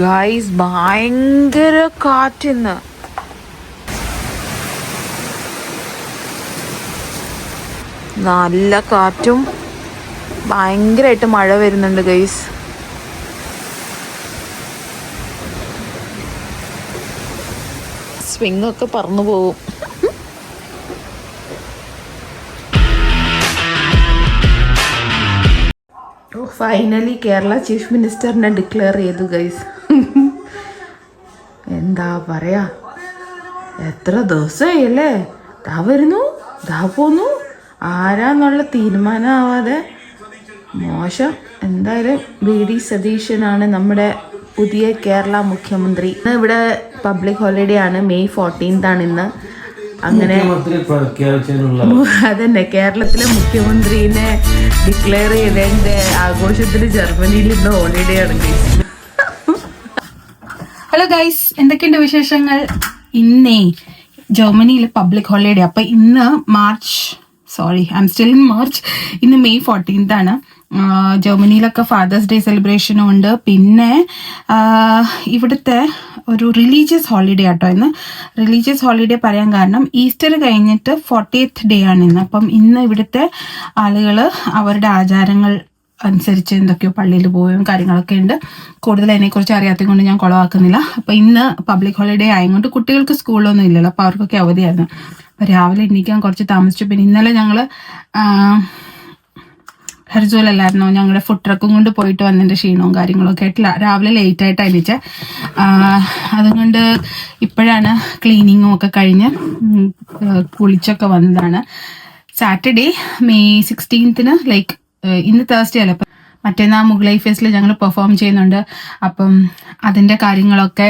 Guys ഭയങ്കര കാറ്റിന്ന്. നല്ല കാറ്റും ഭയങ്കരമായിട്ട് മഴ വരുന്നുണ്ട് ഗൈസ്. സ്വിംഗ് ഒക്കെ പറന്നു പോവും. ഫൈനലി കേരള ചീഫ് മിനിസ്റ്ററിനെ ഡിക്ലെയർ ചെയ്തു ഗൈസ്. എന്താ പറയാ, എത്ര ദിവസമായി അല്ലേ, ദാ വരുന്നു ദാ പോന്നു, ആരാന്നുള്ള തീരുമാനമാവാതെ മോശം. എന്തായാലും VD സതീശനാണ് നമ്മുടെ പുതിയ കേരള മുഖ്യമന്ത്രി. ഇന്ന് ഇവിടെ പബ്ലിക് ഹോളിഡേ ആണ്, May 14th ആണ് ഇന്ന്. അങ്ങനെ അതന്നെ കേരളത്തിലെ മുഖ്യമന്ത്രിനെ ഡിക്ലെയർ ചെയ്തതിന്റെ ആഘോഷത്തിന് ജർമ്മനിയിൽ ഇന്ന് ഹോളിഡേ ആണ്. ഹലോ ഗൈസ്, എന്തൊക്കെയുണ്ട് വിശേഷങ്ങൾ? ഇന്നേ ജർമ്മനിയിൽ പബ്ലിക് ഹോളിഡേ. അപ്പൊ ഇന്ന് ഇന്ന് May 14th ആണ്. ജർമ്മനിയിലൊക്കെ ഫാദേഴ്സ് ഡേ സെലിബ്രേഷനും ഉണ്ട്. പിന്നെ ഇവിടുത്തെ ഒരു റിലീജിയസ് ഹോളിഡേ ആട്ടോ ഇന്ന്. റിലീജിയസ് ഹോളിഡേ പറയാൻ കാരണം ഈസ്റ്റർ കഴിഞ്ഞിട്ട് 40th ഡേ ആണ് ഇന്ന്. അപ്പം ഇന്ന് ഇവിടുത്തെ ആളുകൾ അവരുടെ ആചാരങ്ങൾ അനുസരിച്ച് എന്തൊക്കെയോ പള്ളിയിൽ പോവുകയും കാര്യങ്ങളൊക്കെ ഉണ്ട്. കൂടുതൽ അതിനെക്കുറിച്ച് അറിയാത്തത് കൊണ്ട് ഞാൻ കുളവാക്കുന്നില്ല. അപ്പം ഇന്ന് പബ്ലിക് ഹോളിഡേ ആയതുകൊണ്ട് കുട്ടികൾക്ക് സ്കൂളൊന്നും ഇല്ലല്ലോ, അപ്പോൾ അവർക്കൊക്കെ അവധിയായിരുന്നു. അപ്പം രാവിലെ എണീക്കാൻ കുറച്ച് താമസിച്ചു. പിന്നെ ഇന്നലെ ഞങ്ങൾ ഹരിജോലല്ലായിരുന്നോ, ഞങ്ങളുടെ ഫുഡ് ട്രക്കും കൊണ്ട് പോയിട്ട് വന്നതിൻ്റെ ക്ഷീണവും കാര്യങ്ങളൊക്കെ ആയിട്ട് രാവിലെ ലേറ്റായിട്ട് അനിച്ചേ. അതുകൊണ്ട് ഇപ്പോഴാണ് ക്ലീനിങ്ങും ഒക്കെ കഴിഞ്ഞ് കുളിച്ചൊക്കെ വന്നതാണ്. സാറ്റർഡേ May 16th ലൈക്ക് ഇന്ന് തേഴ്സ്ഡേ അല്ല, അപ്പം മറ്റന്നാ മുഗളൈ ഫെസ്റ്റിൽ ഞങ്ങൾ പെർഫോം ചെയ്യുന്നുണ്ട്. അപ്പം അതിൻ്റെ കാര്യങ്ങളൊക്കെ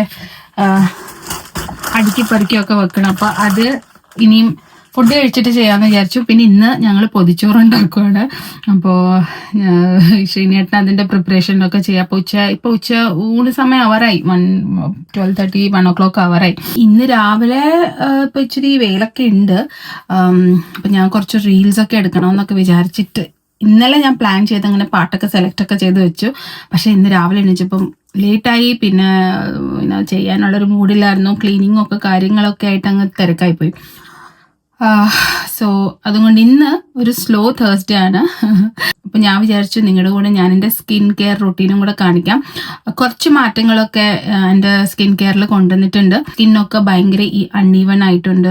അടുക്കി പെറുക്കിയൊക്കെ വെക്കണം. അപ്പോൾ അത് ഇനിയും ഫുഡ് കഴിച്ചിട്ട് ചെയ്യാമെന്ന് വിചാരിച്ചു. പിന്നെ ഇന്ന് ഞങ്ങൾ പൊതിച്ചോറുണ്ടാക്കുകയാണ്. അപ്പോൾ ശ്രീനേട്ടൻ അതിൻ്റെ പ്രിപ്പറേഷനൊക്കെ ചെയ്യാം. അപ്പോൾ ഉച്ച ഊണ് സമയം ആവാറായി, 12:30 1 o'clock ആവാറായി. ഇന്ന് രാവിലെ ഇപ്പോൾ ഇച്ചിരി വെയിലൊക്കെ ഉണ്ട്. അപ്പം ഞാൻ കുറച്ച് റീൽസൊക്കെ എടുക്കണമെന്നൊക്കെ വിചാരിച്ചിട്ട് ഇന്നലെ ഞാൻ പ്ലാൻ ചെയ്ത് അങ്ങനെ പാട്ടൊക്കെ സെലക്ട് ഒക്കെ ചെയ്ത് വെച്ചു. പക്ഷെ ഇന്ന് രാവിലെ എണീച്ചപ്പം ലേറ്റായി. പിന്നെ ചെയ്യാനുള്ളൊരു മൂഡിലായിരുന്നു. ക്ലീനിങ്ങും ഒക്കെ കാര്യങ്ങളൊക്കെ ആയിട്ട് അങ്ങ് തിരക്കായിപ്പോയി. സോ അതുകൊണ്ട് ഇന്ന് ഒരു സ്ലോ തേഴ്സ്ഡേ ആണ്. അപ്പം ഞാൻ വിചാരിച്ചു നിങ്ങളുടെ കൂടെ ഞാൻ എൻ്റെ സ്കിൻ കെയർ റൊട്ടീനും കൂടെ കാണിക്കാം. കുറച്ച് മാറ്റങ്ങളൊക്കെ എൻ്റെ സ്കിൻ കെയറിൽ കൊണ്ടുവന്നിട്ടുണ്ട്. സ്കിന്നൊക്കെ ഭയങ്കര അൺഈവൺ ആയിട്ടുണ്ട്.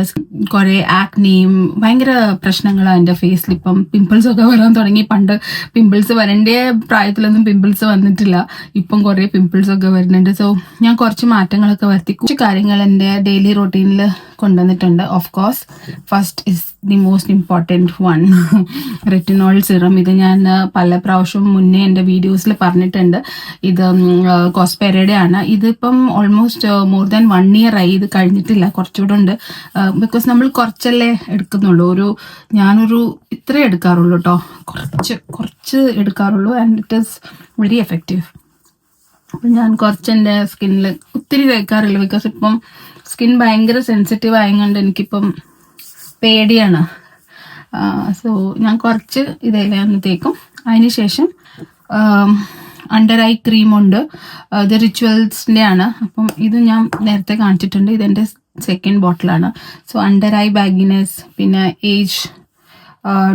കുറേ ആക്നെയും ഭയങ്കര പ്രശ്നങ്ങളാണ് എൻ്റെ ഫേസിൽ. ഇപ്പം പിമ്പിൾസ് ഒക്കെ വരാൻ തുടങ്ങി. പണ്ട് പിമ്പിൾസ് വരേണ്ട പ്രായത്തിലൊന്നും പിമ്പിൾസ് വന്നിട്ടില്ല, ഇപ്പം കുറേ പിമ്പിൾസ് ഒക്കെ വരുന്നുണ്ട്. സോ ഞാൻ കുറച്ച് മാറ്റങ്ങളൊക്കെ വരുത്തി കുറച്ച് കാര്യങ്ങൾ എൻ്റെ ഡെയിലി റൊട്ടീനിൽ കൊണ്ടുവന്നിട്ടുണ്ട്. Of course first is the most important one, retinol serum. ഇത് ഞാൻ പല പ്രാവശ്യം മുന്നേ എൻ്റെ വീഡിയോസിൽ പറഞ്ഞിട്ടുണ്ട്. ഇത് കോസ്പെരയുടെ ആണ്. ഇതിപ്പം ഓൾമോസ്റ്റ് മോർ ദാൻ 1 year ആയി. ഇത് കഴിഞ്ഞിട്ടില്ല, കുറച്ചുകൂടെ ഉണ്ട്. ബിക്കോസ് നമ്മൾ കുറച്ചല്ലേ എടുക്കുന്നുള്ളൂ. ഞാനൊരു ഇത്രേ എടുക്കാറുള്ളൂ കേട്ടോ, കുറച്ച് എടുക്കാറുള്ളൂ. And it is very effective. അപ്പം ഞാൻ കുറച്ച് എൻ്റെ സ്കിന്നിൽ ഒത്തിരി തേക്കാറില്ല. ബിക്കോസ് ഇപ്പം സ്കിൻ ഭയങ്കര സെൻസിറ്റീവ് ആയതുകൊണ്ട് എനിക്കിപ്പം പേടിയാണ്. സോ ഞാൻ കുറച്ച് ഇതെല്ലാം തേക്കും. അതിനുശേഷം അണ്ടർ ഐ ക്രീമുണ്ട്. ഇത് റിച്വൽസിൻ്റെ ആണ്. അപ്പം ഇത് ഞാൻ നേരത്തെ കാണിച്ചിട്ടുണ്ട്. ഇതെൻ്റെ സെക്കൻഡ് ബോട്ടിലാണ്. സോ അണ്ടർ ഐ ബാഗിനെസ്, പിന്നെ ഏജ്,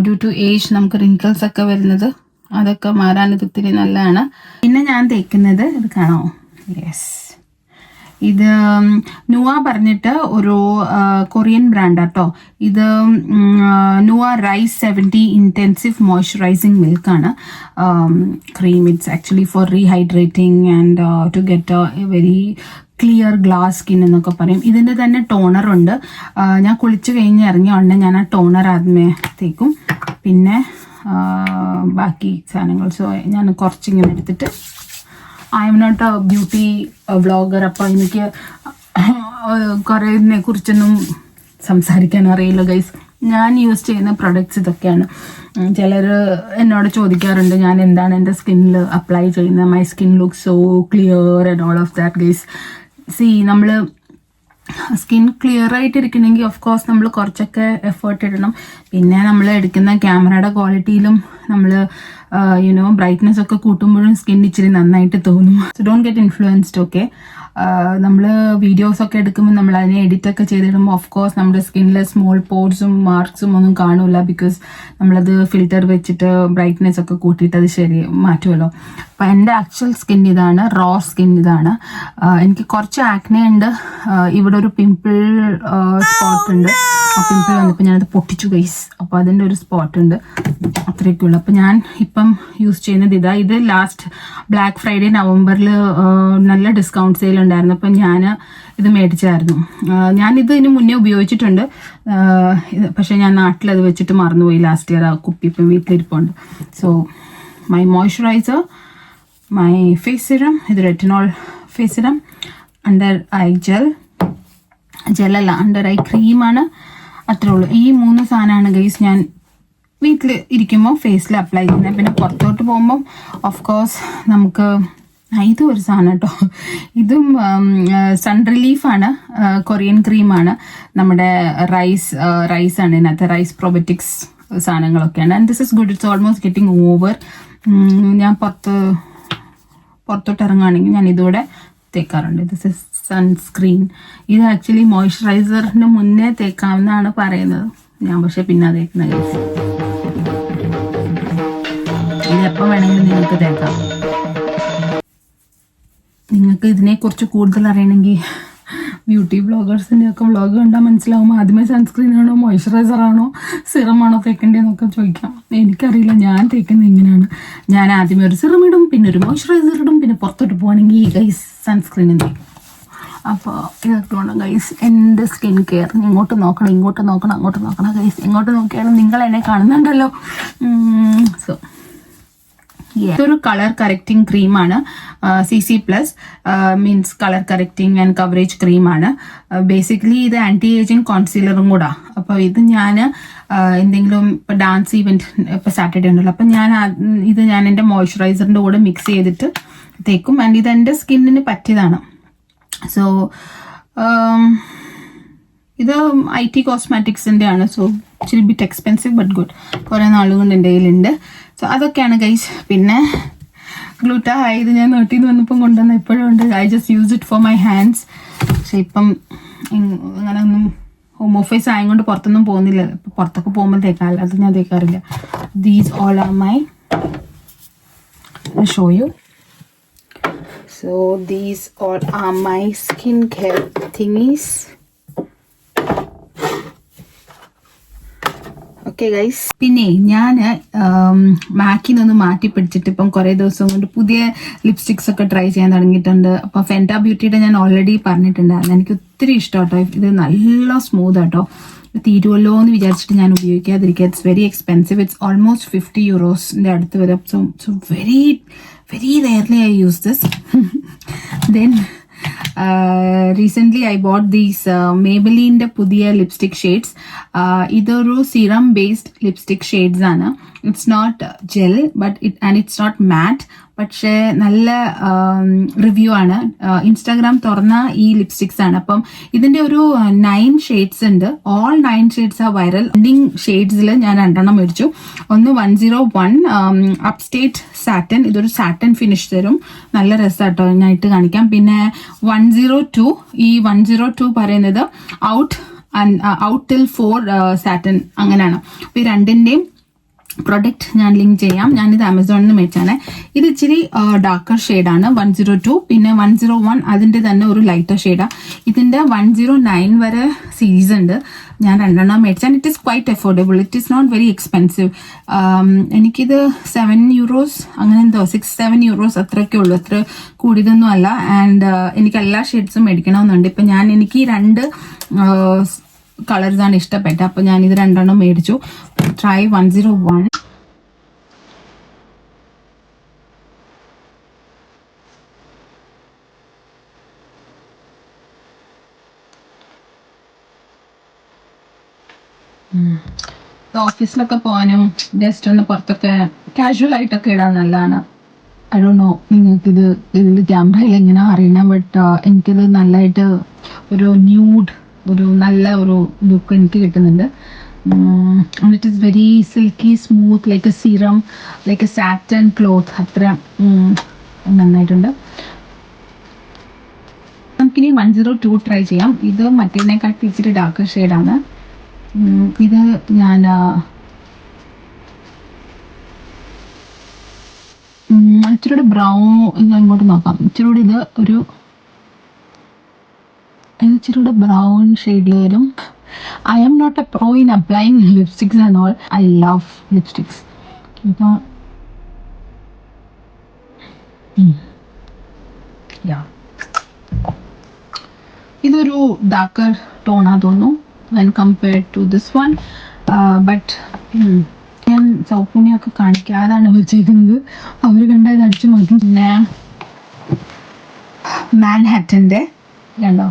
ഡ്യൂ ടു ഏജ് നമുക്ക് റിങ്കിൾസ് ഒക്കെ വരുന്നത് അതൊക്കെ മാറാൻ ഇത് ഒത്തിരി നല്ലതാണ്. പിന്നെ ഞാൻ തേക്കുന്നത് ഇത് കാണോ, യെസ്, ഇത് നുവ പറഞ്ഞിട്ട് ഒരു കൊറിയൻ ബ്രാൻഡാട്ടോ. ഇത് നുവ റൈസ് 70 ഇൻറ്റൻസീവ് മോയ്സ്ചറൈസിങ് മിൽക്കാണ് cream. It's actually for rehydrating and to get a very clear glass skin എന്നൊക്കെ പറയും. ഇതിൻ്റെ തന്നെ ടോണറുണ്ട്. ഞാൻ കുളിച്ച് കഴിഞ്ഞ് ഇറങ്ങിയ ഉടനെ ഞാൻ ആ ടോണർ ആദ്യമേ തേക്കും. പിന്നെ ബാക്കി സാധനങ്ങൾ. സോ ഞാൻ കുറച്ചിങ്ങനെ എടുത്തിട്ട്, I am not a beauty vlogger. അപ്പോൾ എനിക്ക് കുറേതിനെ കുറിച്ചൊന്നും സംസാരിക്കാൻ അറിയില്ല ഗൈസ്. ഞാൻ യൂസ് ചെയ്യുന്ന പ്രൊഡക്ട്സ് ഇതൊക്കെയാണ്. ചിലർ എന്നോട് ചോദിക്കാറുണ്ട് ഞാൻ എന്താണ് എൻ്റെ സ്കിന്നിൽ അപ്ലൈ ചെയ്യുന്നത്. My skin look so clear and all of that guys. നമ്മൾ സ്കിൻ ക്ലിയർ ആയിട്ട് ഇരിക്കണമെങ്കിൽ ഓഫ് കോഴ്സ് നമ്മൾ കുറച്ചൊക്കെ എഫേർട്ട് ഇടണം. പിന്നെ നമ്മൾ എടുക്കുന്ന ക്യാമറയുടെ ക്വാളിറ്റിയിലും നമ്മൾ ബ്രൈറ്റ്നെസ് ഒക്കെ കൂട്ടുമ്പോഴും സ്കിൻ ഇച്ചിരി നന്നായിട്ട് തോന്നും. So don't get influenced. Okay, നമ്മൾ വീഡിയോസ് ഒക്കെ എടുക്കുമ്പോൾ നമ്മൾ അതിനെ എഡിറ്റ് ഒക്കെ ചെയ്തിടുമ്പോൾ ഓഫ് കോഴ്സ് നമ്മുടെ സ്കിന്നിലെ സ്മോൾ പോർട്സും മാർക്സും ഒന്നും കാണില്ല. ബിക്കോസ് നമ്മളത് ഫിൽറ്റർ വെച്ചിട്ട് ബ്രൈറ്റ്നെസ് ഒക്കെ കൂട്ടിയിട്ട് അത് ശരി മാറ്റുമല്ലോ. അപ്പം എൻ്റെ ആക്ച്വൽ സ്കിൻ ഇതാണ്, റോ സ്കിൻ ഇതാണ്. എനിക്ക് കുറച്ച് ആക്നെ ഉണ്ട്. ഇവിടെ ഒരു പിമ്പിൾ സ്പോട്ട് ഉണ്ട്. ആ പിമ്പിൾ വന്നപ്പോൾ ഞാനത് പൊട്ടിച്ചു ഗൈസ്. അപ്പോൾ അതിൻ്റെ ഒരു സ്പോട്ട് ഉണ്ട്, അത്രയൊക്കെ ഉള്ളു. അപ്പം ഞാൻ ഇപ്പം യൂസ് ചെയ്യുന്നത് ഇത് ലാസ്റ്റ് ബ്ലാക്ക് ഫ്രൈഡേ നവംബറിൽ നല്ല ഡിസ്കൗണ്ട് സെയിൽ ഉണ്ടായിരുന്നു. അപ്പം ഞാൻ ഇത് മേടിച്ചായിരുന്നു. ഞാനിത് ഇതിന് മുന്നേ ഉപയോഗിച്ചിട്ടുണ്ട്, പക്ഷെ ഞാൻ നാട്ടിലത് വെച്ചിട്ട് മറന്നുപോയി ലാസ്റ്റ് ഇയർ. ആ കുപ്പി ഇപ്പം വീട്ടിലിരിപ്പുണ്ട്. So my moisturiser, my face serum, ഇത് retinol face serum, under eye ജെല്ലല്ല അണ്ടർ ഐ ക്രീമാണ്. അത്രേ ഉള്ളൂ. ഈ 3 സാധനമാണ് ഗൈസ് ഞാൻ വീട്ടിൽ ഇരിക്കുമ്പോൾ ഫേസിൽ അപ്ലൈ ചെയ്യുന്നത്. പിന്നെ പുറത്തോട്ട് പോകുമ്പം ഓഫ് കോഴ്സ് നമുക്ക് ഇതും ഒരു സാധനം കേട്ടോ. ഇതും സൺ റിലീഫാണ്, കൊറിയൻ ക്രീമാണ്. നമ്മുടെ റൈസാണ് ഇതിനകത്ത്, റൈസ് പ്രോബയോട്ടിക്സ് സാധനങ്ങളൊക്കെയാണ്. And this is good. It's almost getting over. ഞാൻ പുറത്തോട്ട് ഇറങ്ങുകയാണെങ്കിൽ ഞാൻ ഇതോടെ തേക്കാറുണ്ട്. This is sunscreen. ഇത് ആക്ച്വലി മോയ്സ്ചറൈസറിന് മുന്നേ തേക്കാമെന്നാണ് പറയുന്നത്. ഞാൻ പക്ഷെ പിന്നെ തേക്കുന്ന കേസ്. ഇത് എപ്പോൾ വേണമെങ്കിലും നിങ്ങൾക്ക് തേക്കാം. നിങ്ങൾക്ക് ഇതിനെക്കുറിച്ച് കൂടുതൽ അറിയണമെങ്കിൽ ബ്യൂട്ടി ബ്ലോഗേഴ്സിൻ്റെ ഒക്കെ വ്ളോഗ് കണ്ടാൽ മനസ്സിലാവും. ആദ്യമേ സൺസ്ക്രീൻ ആണോ മോയ്സ്ചറൈസർ ആണോ സിറം ആണോ തേക്കേണ്ടതെന്നൊക്കെ ചോദിക്കാം. എനിക്കറിയില്ല ഞാൻ തേക്കുന്നത് എങ്ങനെയാണ്. ഞാൻ ആദ്യമേ ഒരു സിറം ഇടും, പിന്നെ ഒരു മോയ്സ്ചറൈസർ ഇടും, പിന്നെ പുറത്തോട്ട് പോകണമെങ്കിൽ ഗൈസ് സൺസ്ക്രീനും തേക്കും. അപ്പോൾ ഇതൊക്കെ വേണം ഗൈസ് എൻ്റെ സ്കിൻ കെയർ. ഇങ്ങോട്ട് നോക്കണം, ഇങ്ങോട്ട് നോക്കണം, അങ്ങോട്ട് നോക്കണം ഗൈസ്. എങ്ങോട്ട് നോക്കിയാലും നിങ്ങൾ എന്നെ കാണുന്നുണ്ടല്ലോ. സോ ഇതൊരു കളർ കറക്റ്റിംഗ് ക്രീമാണ്. CC+ means colour correcting and coverage ക്രീമാണ്. ബേസിക്കലി ഇത് ആൻറ്റി ഏജിങ് കോൺസീലറും കൂടാ. അപ്പോൾ ഇത് ഞാൻ എന്തെങ്കിലും ഇപ്പോൾ ഡാൻസ് ഈവൻറ്റ് ഇപ്പോൾ സാറ്റർഡേ ഉണ്ടല്ലോ, അപ്പം ഞാൻ എൻ്റെ മോയ്സ്ചറൈസറിൻ്റെ കൂടെ മിക്സ് ചെയ്തിട്ട് തേക്കും. ആൻഡ് ഇത് എൻ്റെ സ്കിന്നിന് പറ്റിയതാണ്. സോ ഇത് IT കോസ്മെറ്റിക്സിൻ്റെ ആണ്. സോ ഇച്ചിരി ബിറ്റ് എക്സ്പെൻസീവ് ബട്ട് ഗുഡ്. കുറേ നാളുകൊണ്ട് എൻ്റെ കയ്യിലുണ്ട്. സോ അതൊക്കെയാണ് ഗൈസ്. പിന്നെ ഗ്ലൂട്ട ഇത് ഞാൻ നാട്ടിൽ നിന്ന് വന്നപ്പം കൊണ്ടുവന്ന ഇപ്പോഴും ഉണ്ട്. I just use it for my hands. പക്ഷെ ഇപ്പം അങ്ങനെ ഒന്നും ഹോം ഓഫീസ് ആയതുകൊണ്ട് പുറത്തൊന്നും പോകുന്നില്ല. പുറത്തൊക്കെ പോകുമ്പോൾ തേക്കാറില്ല, അത് ഞാൻ തേക്കാറില്ല. These all are my show you. So these all are my skincare thingies. Okay guys, പിന്നെ ഞാൻ മാക്കിനൊന്ന് മാറ്റി പിടിച്ചിട്ട് ഇപ്പം കുറേ ദിവസം കൊണ്ട് പുതിയ ലിപ്സ്റ്റിക്സ് ഒക്കെ ട്രൈ ചെയ്യാൻ തുടങ്ങിയിട്ടുണ്ട്. അപ്പോൾ ഫെൻറ്റ ബ്യൂട്ടിയുടെ ഞാൻ ഓൾറെഡി പറഞ്ഞിട്ടുണ്ടായിരുന്നു. എനിക്ക് ഒത്തിരി ഇഷ്ടം കേട്ടോ. ഇത് നല്ല സ്മൂത്ത് ആട്ടോ. തീരുമല്ലോ എന്ന് വിചാരിച്ചിട്ട് ഞാൻ ഉപയോഗിക്കാതിരിക്കുക. It's very expensive. It's almost 50 euros അടുത്ത് വരും. So very rarely I use this. Then recently I bought these Maybelline പുതിയ ലിപ്സ്റ്റിക് ഷെയ്ഡ്സ്. ഇതൊരു സിറം ബേസ്ഡ് ലിപ്സ്റ്റിക് ഷെയ്ഡ്സ് ആണ്. It's not gel and it's not matte. പക്ഷേ നല്ല review ആണ്. Instagram തുറന്ന ഈ ലിപ്സ്റ്റിക്സ് ആണ്. അപ്പം ഇതിന്റെ ഒരു 9 ഷെയ്ഡ്സ് ഉണ്ട്. ഓൾ 9 ഷെയ്ഡ്സ് ആ വൈറൽ. എൻഡിങ് ഷെയ്ഡ്സിൽ ഞാൻ 2 മേടിച്ചു. ഒന്ന് 101 അപ്സ്റ്റേറ്റ് സാറ്റൻ. ഇതൊരു സാറ്റൻ ഫിനിഷ് തരും. നല്ല രസമാട്ടോ, ഞാൻ ഇട്ട് കാണിക്കാം. പിന്നെ 102, ഈ 102 പറയുന്നത് ഔട്ട് ടിൽ 4 സാറ്റൻ അങ്ങനെയാണ്. അപ്പൊ ഈ രണ്ടിന്റെയും പ്രൊഡക്റ്റ് ഞാൻ ലിങ്ക് ചെയ്യാം. ഞാനിത് ആമസോണിൽ നിന്ന് മേടിച്ചാണ്. ഇത് ഇച്ചിരി ഡാർക്കർ ഷെയ്ഡാണ് 102. പിന്നെ 101 അതിൻ്റെ തന്നെ ഒരു ലൈറ്റർ ഷെയ്ഡാണ്. ഇതിൻ്റെ 109 വരെ സീരീസ് ഉണ്ട്. ഞാൻ 2 മേടിച്ചാൽ. It is quite affordable. It is not very expensive. എനിക്കിത് 7 euros അങ്ങനെ എന്തോ 6-7 euros അത്രയൊക്കെ ഉള്ളൂ. അത്ര കൂടിയതൊന്നും അല്ല. ആൻഡ് എനിക്ക് എല്ലാ ഷെയ്ഡ്സും മേടിക്കണമെന്നുണ്ട്. ഇപ്പം എനിക്ക് 2 കളേഴ്സാണ് ഇഷ്ടപ്പെട്ടത്. അപ്പോൾ ഞാനിത് 2 മേടിച്ചു. ട്രൈ 101. ഓഫീസിലൊക്കെ പോകാനും ജസ്റ്റ് ഒന്ന് പുറത്തൊക്കെ കാഷ്വൽ ആയിട്ടൊക്കെ ഇടാൻ നല്ലതാണ്. ഐ ഡോണ്ട് നോ നിങ്ങൾക്കിത് ഇതിൽ ക്യാമറയിൽ എങ്ങനെ അറിയണം, ബട്ട് എനിക്കിത് നല്ലതായിട്ട് ഒരു ന്യൂഡ്, ഒരു നല്ല ഒരു ലുക്ക് എനിക്ക് കിട്ടുന്നുണ്ട്. It is very silky smooth, like A serum, like A satin cloth, അത്ര നന്നായിട്ടുണ്ട്. നമുക്കിനി 102 ട്രൈ ചെയ്യാം. ഇത് മറ്റേതിനെക്കാട്ടി ഇച്ചിരി ഡാർക്ക് ഷെയ്ഡാണ്. ഇത് ഞാൻ ഇച്ചിരി ബ്രൗൺ, ഇങ്ങോട്ട് നോക്കാം, ഇച്ചിരി ഇത് ഇച്ചിരി ബ്രൗൺ ഷെയ്ഡിൽ വരും. I am not a pro in applying lipsticks and all. I love lipsticks. ഇപ്പോൾ ഇതൊരു ഡാർക്കർ ടോണാ തോന്നുന്നു when compared to this one. But ഞാൻ സൗഫിനെയൊക്കെ കാണിക്കാതാണ് വെച്ചേക്കുന്നത്, അവർ കണ്ടാൽ ഇത് അടിച്ചു മാറ്റും. പിന്നെ മാൻഹാറ്റൻ്റെ കണ്ടോ,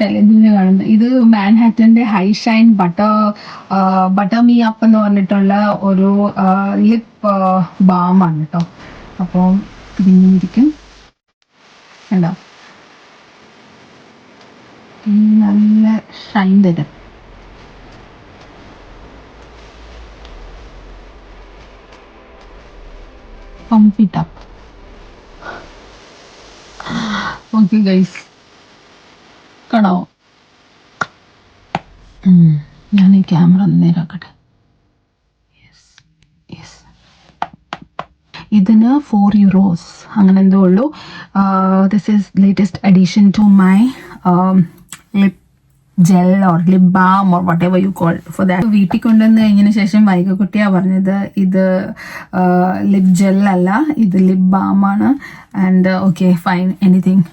തെലുങ്കിന് കാണുന്നത്, ഇത് മാൻഹാറ്റൻ്റെ high shine butter me up എന്ന് പറഞ്ഞിട്ടുള്ള ഒരു ലിപ്പ് ബാമാണ് കേട്ടോ. അപ്പോൾ ഇതിരിക്കും കണ്ടോ, നല്ല ഷൈൻ തരും. Pump it up. Okay guys, കാണോ, ഞാൻ ഈ ക്യാമറ നേരാക്കട്ടെ. ഇതിന് €4 അങ്ങനെ എന്തോ ഉള്ളൂ. This is latest addition to my lip gel or lip balm or whatever you call for that. വീട്ടിൽ കൊണ്ടുവന്ന് കഴിഞ്ഞതിന് ശേഷം വൈകക്കുട്ടിയാ പറഞ്ഞത് ഇത് ലിപ് ജെൽ അല്ല, ഇത് ലിപ് ബാമാണ്. ആൻഡ് ഓക്കെ ഫൈൻ, എനിത്തിങ്,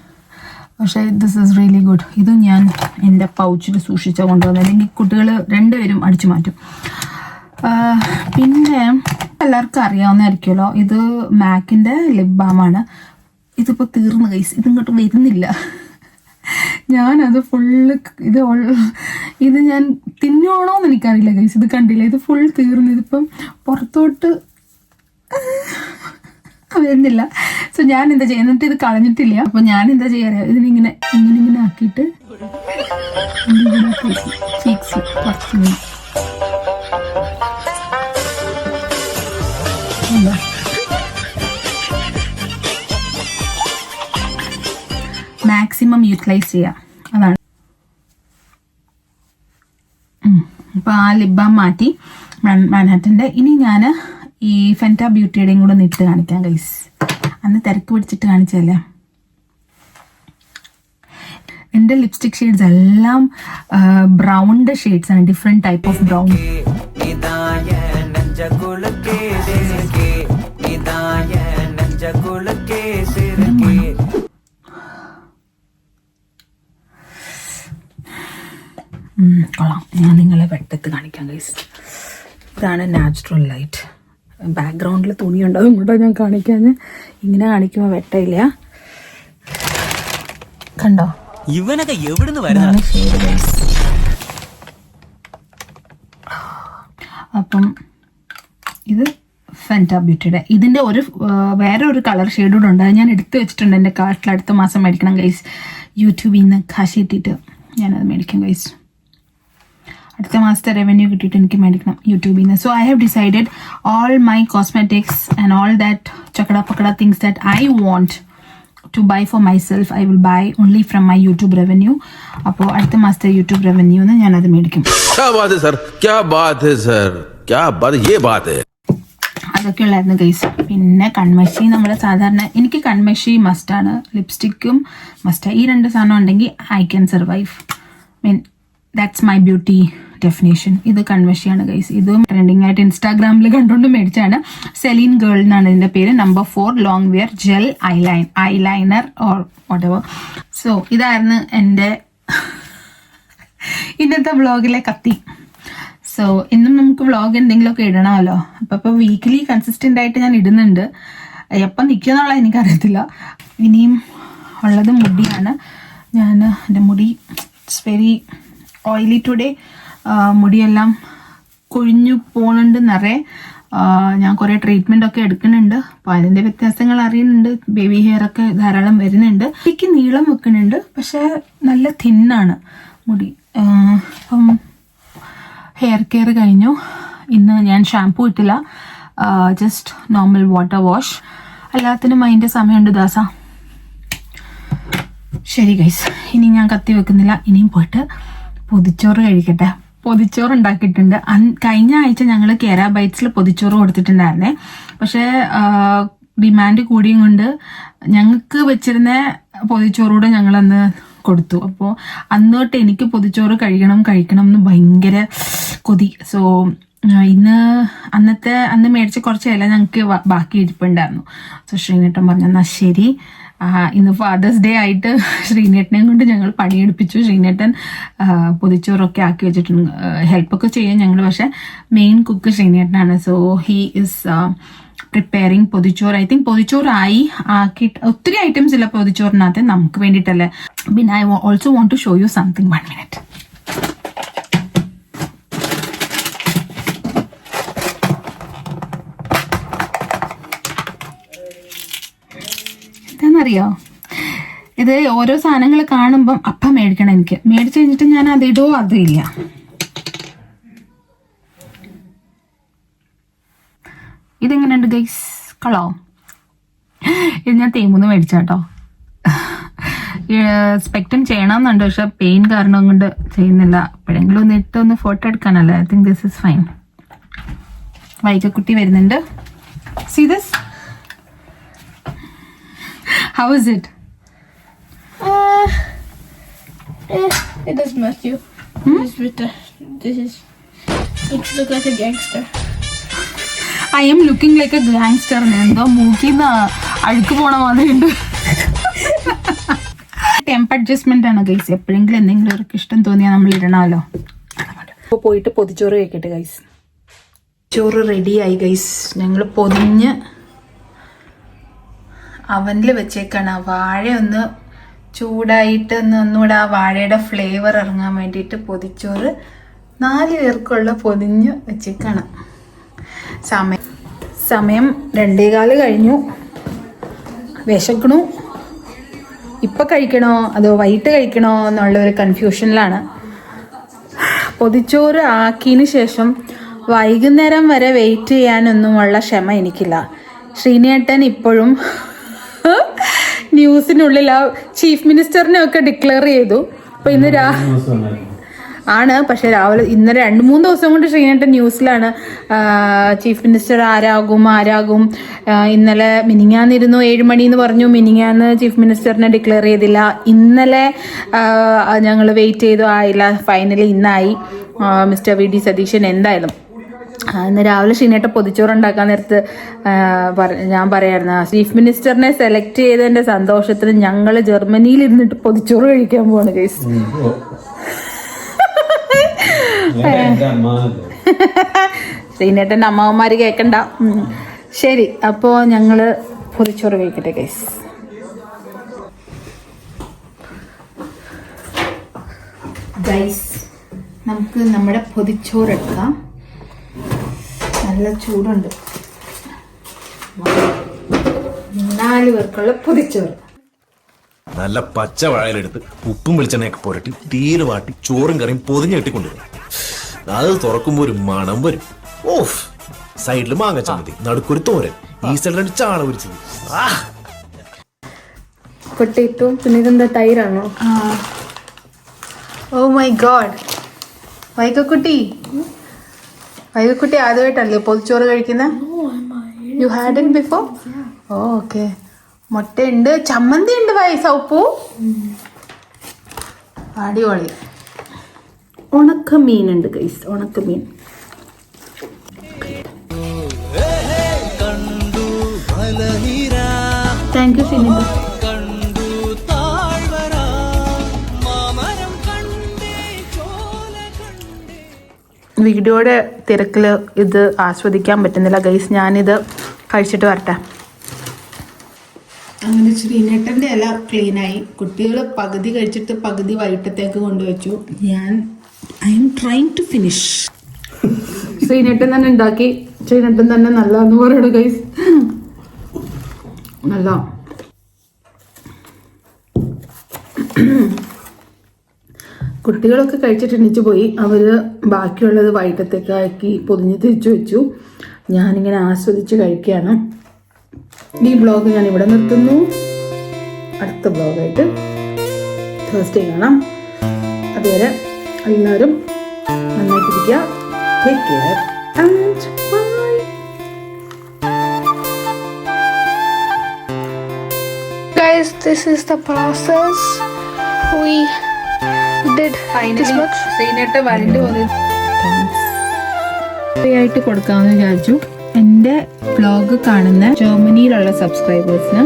പക്ഷേ ദിസ് ഈസ് റിയലി ഗുഡ്. ഇത് ഞാൻ എൻ്റെ പൗച്ചിൽ സൂക്ഷിച്ച കൊണ്ടുവന്നത്, അല്ലെങ്കിൽ കുട്ടികൾ രണ്ടുപേരും അടിച്ചു മാറ്റും. പിന്നെ എല്ലാവർക്കും അറിയാവുന്നതായിരിക്കുമല്ലോ, ഇത് മാക്കിൻ്റെ ലിപ് ബാമാണ്. ഇതിപ്പോൾ തീർന്നു ഗൈസ്, ഇതിങ്ങോട്ട് വരുന്നില്ല. ഞാനത് ഫുള്ള് ഇത് ഞാൻ തിന്നോണോന്ന് എനിക്കറിയില്ല ഗൈസ്. ഇത് കണ്ടില്ല, ഇത് ഫുൾ തീർന്നു. ഇതിപ്പം പുറത്തോട്ട് വരുന്നില്ല. സോ ഞാൻ എന്താ ചെയ്യുന്നിട്ട് ഇത് കളഞ്ഞിട്ടില്ല. അപ്പൊ ഞാൻ എന്താ ചെയ്യാറ്, ഇതിനിങ്ങനെ ഇങ്ങനെ ആക്കിയിട്ട് ചീക്സ് കുറച്ച് മാക്സിമം യൂട്ടിലൈസ് ചെയ്യാം, അതാണ്. അപ്പോൾ ആ ലിപ് ബാം മാറ്റി മാൻഹാറ്റൻ്റെ. ഇനി ഞാൻ ഈ ഫെൻറ്റ ബ്യൂട്ടിയുടെയും കൂടെ ഇട്ട് കാണിക്കാം ഗൈസ്. അന്ന് തിരക്ക് പിടിച്ചിട്ട് കാണിച്ചല്ലേ. എൻ്റെ ലിപ്സ്റ്റിക് ഷെയ്ഡ്സ് എല്ലാം ബ്രൗണിൻ്റെ ഷെയ്ഡ്സ് ആണ്, ഡിഫറെൻറ്റ് ടൈപ്പ് ഓഫ് ബ്രൗൺ. കൊള്ളാം, ഞാൻ നിങ്ങളെ വെട്ടത്ത് കാണിക്കാം ഗൈസ്. ഇതാണ് നാച്ചുറൽ ലൈറ്റ്. ബാക്ക്ഗ്രൗണ്ടിൽ തുണി ഉണ്ടാവും കൂടെ ഞാൻ കാണിക്കാൻ. ഇങ്ങനെ കാണിക്കുമ്പോൾ വെട്ടയില്ല, കണ്ടോ. ഇവനൊക്കെ എവിടുന്ന് വരുന്ന. അപ്പം ഇത് ഫെൻറ്റ ബ്യൂട്ടിയുടെ. ഇതിൻ്റെ വേറെ ഒരു കളർ ഷെയ്ഡ് കൂടെ ഉണ്ട്, ഞാൻ എടുത്തു വെച്ചിട്ടുണ്ട് എൻ്റെ കാർട്ടിൽ. അടുത്ത മാസം മേടിക്കണം ഗൈസ്. യൂട്യൂബിൽ നിന്ന് കാശ് കിട്ടിയിട്ട് ഞാനത് മേടിക്കാം ഗൈസ്. അടുത്ത മാസത്തെ റവന്യൂ കിട്ടിയിട്ട് എനിക്ക് മേടിക്കണം യൂട്യൂബിൽ നിന്ന്. So I have decided all my cosmetics and all that ചക്കട പക്കട things that I want to buy for myself, I will buy only from my YouTube revenue. അപ്പോൾ അടുത്ത മാസത്തെ യൂട്യൂബ് റവന്യൂന്ന് ഞാനത് മേടിക്കും. അതൊക്കെ ഉള്ളായിരുന്നു ഗൈസ്. പിന്നെ കൺമഷി, നമ്മൾ സാധാരണ എനിക്ക് കൺമഷി മസ്റ്റാണ്, ലിപ്സ്റ്റിക്കും മസ്റ്റാണ്. ഈ രണ്ട് സാധനം ഉണ്ടെങ്കിൽ I can survive. Mean that's my beauty definition. ഇത് കൺമഷിയാണ് ഗൈസ്. ഇതും ട്രെൻഡിങ് ആയിട്ട് ഇൻസ്റ്റാഗ്രാമിൽ കണ്ടുകൊണ്ട് മേടിച്ചാണ്. സെലീൻ ഗേൾ എന്നാണ് ഇതിൻ്റെ പേര്. Number 4 long wear gel eyeliner or whatever. So ഇതായിരുന്നു എൻ്റെ ഇന്നത്തെ വ്ളോഗിലെ കത്തി. സോ ഇന്നും നമുക്ക് വ്ളോഗ് എന്തെങ്കിലുമൊക്കെ ഇടണമല്ലോ. അപ്പോൾ വീക്കിലി കൺസിസ്റ്റൻ്റ് ആയിട്ട് ഞാൻ ഇടുന്നുണ്ട്. എപ്പം നിൽക്കുമെന്നുള്ള എനിക്കറിയത്തില്ല. ഇനിയും ഉള്ളത് മുടിയാണ്. എൻ്റെ മുടി ഇറ്റ്സ് വെരി ഓയിലി ടുഡേ. മുടിയെല്ലാം കൊഴിഞ്ഞു പോകുന്നുണ്ട് നിറയെ. ഞാൻ കുറേ ട്രീറ്റ്മെൻ്റ് ഒക്കെ എടുക്കുന്നുണ്ട്. അപ്പോൾ അതിൻ്റെ വ്യത്യാസങ്ങൾ അറിയുന്നുണ്ട്. ബേബി ഹെയർ ഒക്കെ ധാരാളം വരുന്നുണ്ട്. എനിക്ക് നീളം വെക്കുന്നുണ്ട്, പക്ഷേ നല്ല തിന്നാണ് മുടി. അപ്പം ഹെയർ കെയർ കഴിഞ്ഞു. ഇന്ന് ഞാൻ ഷാംപൂ ഇട്ടില്ല, ജസ്റ്റ് നോർമൽ വാട്ടർ വാഷ്. എല്ലാത്തിനും അതിൻ്റെ സമയമുണ്ട് ദാസ. ശരി ഗൈസ്, ഇനി ഞാൻ കത്തി വെക്കുന്നില്ല. ഇനിയും പോയിട്ട് പൊതിച്ചോറ് കഴിക്കട്ടെ. പൊതിച്ചോറ് ഉണ്ടാക്കിയിട്ടുണ്ട്. കഴിഞ്ഞ ആഴ്ച ഞങ്ങൾ കേര ബൈറ്റ്സിൽ പൊതിച്ചോറ് കൊടുത്തിട്ടുണ്ടായിരുന്നേ. പക്ഷേ ഡിമാൻഡ് കൂടിയും കൊണ്ട് ഞങ്ങൾക്ക് വെച്ചിരുന്ന പൊതിച്ചോറൂടെ ഞങ്ങളന്ന് കൊടുത്തു. അപ്പോൾ അന്ന് തൊട്ട് എനിക്ക് പൊതിച്ചോറ് കഴിക്കണം എന്ന് ഭയങ്കര കൊതി. സോ അന്ന് മേടിച്ച് കുറച്ച് ഇല ഞങ്ങൾക്ക് ബാക്കി ഇരിപ്പുണ്ടായിരുന്നു. സോ ശ്രീനേട്ടൻ പറഞ്ഞു എന്നാൽ ശരി, ഇന്ന് ഫാദേഴ്സ് ഡേ ആയിട്ട് ശ്രീനേട്ടനെയും കൊണ്ട് ഞങ്ങൾ പണിയെടുപ്പിച്ചു. ശ്രീനേട്ടൻ പൊതിച്ചോറൊക്കെ ആക്കി വെച്ചിട്ടുണ്ട്. ഹെൽപ്പൊക്കെ ചെയ്യാൻ ഞങ്ങൾ, പക്ഷെ മെയിൻ കുക്ക് ശ്രീനേട്ടനാണ്. സോ ഹീ ഇസ് പ്രിപ്പയറിങ് പൊതിച്ചോറ്. ഐ തിങ്ക് പൊതിച്ചോറായി ആക്കിയിട്ട് ഒത്തിരി ഐറ്റംസ് ഇല്ല പൊതിച്ചോറിനകത്ത്, നമുക്ക് വേണ്ടിയിട്ടല്ലേ. പിന്നെ I also want to show you something. 1 minute. എന്താണെന്നറിയോ, ഇത് ഓരോ സാധനങ്ങൾ കാണുമ്പം അപ്പം മേടിക്കണം. എനിക്ക് മേടിച്ചു കഴിഞ്ഞിട്ട് ഞാൻ അതിടോ അതില്ല. ഇതെങ്ങനെയുണ്ട് ഗൈസ്? കളോ? ഇത് ഞാൻ തേമൂന്ന് മേടിച്ചാട്ടോ. സ്പെക്ടം ചെയ്യണമെന്നുണ്ട്, പക്ഷെ പെയിൻ കാരണം കൊണ്ട് ചെയ്യുന്നില്ല. എപ്പോഴെങ്കിലും ഒന്ന് ഇട്ടൊന്ന് ഫോട്ടോ എടുക്കാനല്ലേ. I think this is fine. വൈകക്കുട്ടി വരുന്നുണ്ട്. See this. How is it? It does match you. It looks like a gangster. I am looking like a gangster. എന്തോ മൂക്കിന്ന് അഴുക്ക് പോണ മാതിരി ഉണ്ട്. ടെമ്പ് അഡ്ജസ്റ്റ്മെന്റ് ആണ് ഗൈസ്. എപ്പോഴെങ്കിലും എന്തെങ്കിലും ഒരു ഇഷ്ടം തോന്നിയാൽ നമ്മൾ ഇടണമല്ലോ. അപ്പോൾ പോയിട്ട് പൊതിച്ചോറ് കഴിക്കട്ടെ ഗൈസ്. ചോറ് റെഡിയായി ഗൈസ്. ഞങ്ങൾ പൊതിഞ്ഞ് അവനിൽ വെച്ചേക്കാണ്. ആ വാഴ ഒന്ന് ചൂടായിട്ട് ഒന്നുകൂടെ ആ വാഴയുടെ ഫ്ലേവർ ഇറങ്ങാൻ വേണ്ടിയിട്ട് പൊതിച്ചോറ് 4 പേർക്കുള്ള പൊതിഞ്ഞ് വെച്ചേക്കാണ്. സമയം 2:15 കഴിഞ്ഞു. വിശക്കണു. ഇപ്പം കഴിക്കണോ അതോ വൈകിട്ട് കഴിക്കണോ എന്നുള്ളൊരു കൺഫ്യൂഷനിലാണ്. പൊതിച്ചോറ് ആക്കിയതിന് ശേഷം വൈകുന്നേരം വരെ വെയിറ്റ് ചെയ്യാനൊന്നുമുള്ള ക്ഷമ എനിക്കില്ല. ശ്രീനേട്ടൻ ഇപ്പോഴും ന്യൂസിനുള്ളിൽ ആ ചീഫ് മിനിസ്റ്ററിനെ ഒക്കെ ഡിക്ലെയർ ചെയ്തു. അപ്പൊ ഇന്ന് ആണ്, പക്ഷെ രാവിലെ ഇന്നലെ 2-3 ദിവസം കൊണ്ട് ശ്രീനേട്ടൻ ന്യൂസിലാണ്. Chief minister ആരാകും. ഇന്നലെ മിനിങ്ങാന്നിരുന്നു 7 മണി എന്ന് പറഞ്ഞു. മിനിങ്ങാന്ന് ചീഫ് മിനിസ്റ്ററിനെ ഡിക്ലെയർ ചെയ്തില്ല. ഇന്നലെ ഞങ്ങൾ വെയിറ്റ് ചെയ്തു, ആയില്ല. ഫൈനലി ഇന്നായി. മിസ്റ്റർ വി ഡി സതീശൻ എന്തായാലും. ഇന്ന് രാവിലെ ശ്രീനേട്ട പൊതിച്ചോറ് ഉണ്ടാക്കാൻ നേരത്ത് ഞാൻ പറയായിരുന്നു, ചീഫ് മിനിസ്റ്ററിനെ സെലക്ട് ചെയ്തതിന്റെ സന്തോഷത്തിന് ഞങ്ങൾ ജർമ്മനിയിൽ ഇരുന്നിട്ട് പൊതിച്ചോറ് കഴിക്കാൻ പോവാണ് ഗൈസ്. ശ്രീനേട്ടൻ്റെ അമ്മാവന്മാര് കേൾക്കണ്ട. ശരി, അപ്പോൾ ഞങ്ങൾ പൊതിച്ചോറ് കഴിക്കട്ടെ ഗൈസ്. ഗൈസ്, നമുക്ക് നമ്മുടെ പൊതിച്ചോറ് എടുക്കാം. നല്ല ചൂടുണ്ട്. 4 പേർക്കുള്ള പൊതിച്ചോറ്. നല്ല പച്ച വാഴയിലെടുത്ത് ഉപ്പും വെളിച്ചെണ്ണയൊക്കെ പുരട്ടി തീര് വാട്ടി ചോറും കറിയും പൊതിഞ്ഞ് കെട്ടിക്കൊണ്ടുവരും. അത് തുറക്കുമ്പോ ഒരു മണം വരും. ഓഫ്! സൈഡിൽ മാങ്ങ ചമ്മന്തി, നടുക്കൊരു തോരൻ, ഈ സൈഡിൽ 2 ചാള പൊരിച്ചത്. പൊട്ടേറ്റോ. പിന്നെ ഇതെന്താ, തൈരാണോ? Oh my God. വൈകക്കുട്ടി ആദ്യമായിട്ടല്ലേ പൊതിച്ചോറ് കഴിക്കുന്നത്? You had it before? Okay. മുട്ടയുണ്ട്, ചമ്മന്തി ഉണ്ട്, സൗപ്പു. അടിപൊളി. ഉണക്കമീനുണ്ട് ഗൈസ്, ഉണക്കമീൻ. Thank you Shinitha. വീഡിയോയുടെ തിരക്കിൽ ഇത് ആസ്വദിക്കാൻ പറ്റുന്നില്ല ഗൈസ്. ഞാനിത് കഴിച്ചിട്ട് വരട്ടെ. അങ്ങനെ ശ്രീനേട്ടൻ്റെ ഇല ക്ലീനായി. കുട്ടികൾ പകുതി കഴിച്ചിട്ട് പകുതി വൈകിട്ടത്തേക്ക് കൊണ്ടുവച്ചു. I'm trying to finish. ശ്രീനേട്ടൻ തന്നെ ഉണ്ടാക്കി ചെയ്തിട്ടും തന്നെ നല്ലതെന്ന് പറയണു ഗൈസ്. നല്ല കുട്ടികളൊക്കെ കഴിച്ചിട്ട് എണീച്ച് പോയി. അവർ ബാക്കിയുള്ളത് വൈകിട്ടത്തേക്ക് ആക്കി പൊതിഞ്ഞ് തിരിച്ചു വെച്ചു. ഞാനിങ്ങനെ ആസ്വദിച്ച് കഴിക്കുകയാണ്. ഈ വ്ളോഗ് ഞാൻ ഇവിടെ നിർത്തുന്നു. അടുത്ത വ്ളോഗായിട്ട് തേഴ്സ്ഡേ കാണാം. അതുവരെ എല്ലാവരും നന്നായിട്ടിരിക്കുക. Take care and bye. Guys, this is the process. We did this much. സീനിട്ട് വരണ്ട് പോലെ ഫ്രീ ആയിട്ട് കൊടുക്കാമെന്ന് വിചാരിച്ചു. എൻ്റെ വ്ളോഗ് കാണുന്ന ജർമ്മനിയിലുള്ള സബ്സ്ക്രൈബേഴ്സിന്